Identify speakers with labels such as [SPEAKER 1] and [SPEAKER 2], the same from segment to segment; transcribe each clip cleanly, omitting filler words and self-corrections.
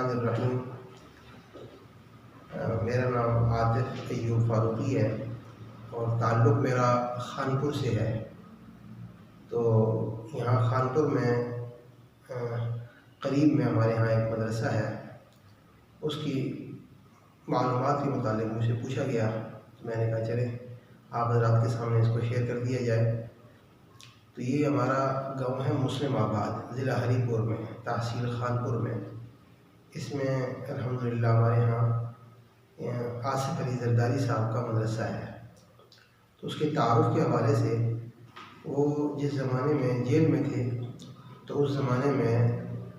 [SPEAKER 1] الرحیم۔ میرا نام عاطف ایوب فاروقی ہے اور تعلق میرا خانپور سے ہے۔ تو یہاں خانپور میں قریب میں ہمارے یہاں ایک مدرسہ ہے، اس کی معلومات کے متعلق مجھ سے پوچھا گیا، میں نے کہا چلے آپ حضرات کے سامنے اس کو شیئر کر دیا جائے۔ تو یہ ہمارا گاؤں ہے مسلم آباد، ضلع ہری پور میں، تحصیل خانپور میں۔ اس میں الحمدللہ ہمارے یہاں آصف علی زرداری صاحب کا مدرسہ ہے۔ تو اس کے تعارف کے حوالے سے، وہ جس زمانے میں جیل میں تھے تو اس زمانے میں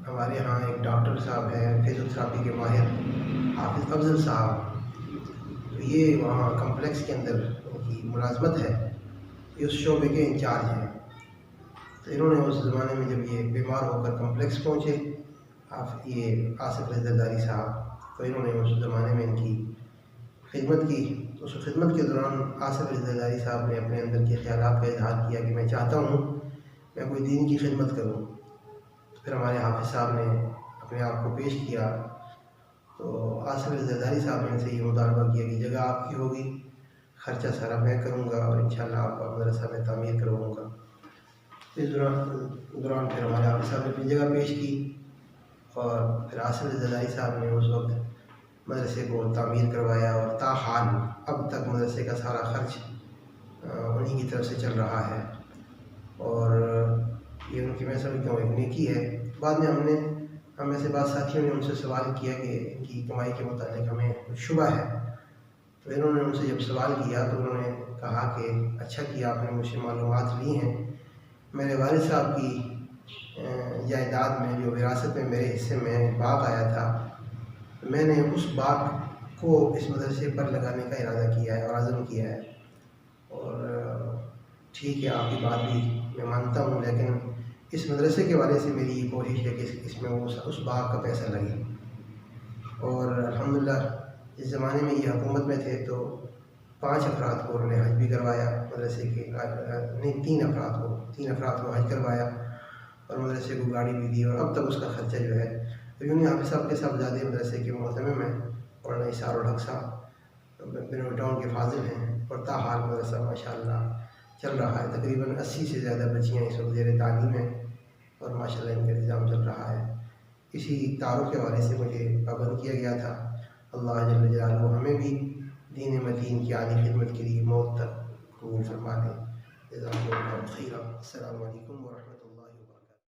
[SPEAKER 1] ہمارے یہاں ایک ڈاکٹر صاحب ہیں فزیوتھراپی کے ماہر، حافظ افضل صاحب، تو یہ وہاں کمپلیکس کے اندر ان کی ملازمت ہے، یہ اس شعبے کے انچارج ہیں۔ تو انہوں نے اس زمانے میں جب یہ بیمار ہو کر کمپلیکس پہنچے یہ آصف علی زرداری صاحب، تو انہوں نے اس زمانے میں ان کی خدمت کی۔ اس خدمت کے دوران آصف علی زرداری صاحب نے اپنے اندر کے خیالات کا اظہار کیا کہ میں چاہتا ہوں میں کوئی دین کی خدمت کروں۔ پھر ہمارے حافظ صاحب نے اپنے آپ کو پیش کیا، تو آصف علی زرداری صاحب نے ان سے یہ مطالبہ کیا کہ جگہ آپ کی ہوگی، خرچہ سارا میں کروں گا اور انشاءاللہ آپ کا مدرسہ میں تعمیر کرواؤں گا۔ اس دوران پھر ہمارے حافظ صاحب نے اپنی جگہ پیش کی اور پھر آصف علی زرداری صاحب نے اس وقت مدرسے کو تعمیر کروایا، اور تاحال اب تک مدرسے کا سارا خرچ انہی کی طرف سے چل رہا ہے، اور یہ ان کی میں سمجھتا ہوں ایک نیکی ہے۔ بعد میں ہم میں سے بعض ساتھیوں نے ان سے سوال کیا کہ ان کی کمائی کے متعلق ہمیں شبہ ہے، تو انہوں نے ان سے جب سوال کیا تو انہوں نے کہا کہ اچھا کیا آپ نے مجھ سے معلومات لی ہیں، میرے والد صاحب کی جائیداد میں جو وراثت میں میرے حصے میں باغ آیا تھا، میں نے اس باغ کو اس مدرسے پر لگانے کا ارادہ کیا ہے اور عزم کیا ہے۔ اور ٹھیک ہے آپ کی بات بھی میں مانتا ہوں، لیکن اس مدرسے کے والے سے میری یہ کوشش ہے کہ اس میں اس باغ کا پیسہ لگے۔ اور الحمدللہ اس زمانے میں یہ حکومت میں تھے تو 5 افراد کو انہوں نے حج بھی کروایا، مدرسے کے نہیں 3 افراد کو حج کروایا اور مدرسے کو گاڑی بھی دی، اور اب تک اس کا خرچہ جو ہے یونی حافظ صاحب کے صاحبزادے مدرسے کے معتمم ہیں، مولانا اسرار الحق صاحب بنو ٹاؤن کے فاضل ہیں، اور تاحال مدرسہ ماشاءاللہ چل رہا ہے۔ تقریباً 80 سے زیادہ بچیاں اس وقت زیر تعلیم ہیں اور ماشاءاللہ ان کا نظام چل رہا ہے۔ اسی تعارف کے حوالے سے مجھے پابند کیا گیا تھا۔ اللہ جل جلالہ ہمیں بھی دین متین کی عالی خدمت کے لیے موت تک قبول فرما دیں۔ جزاکم اللہ خیرا۔ السلام علیکم ورحمۃ اللہ۔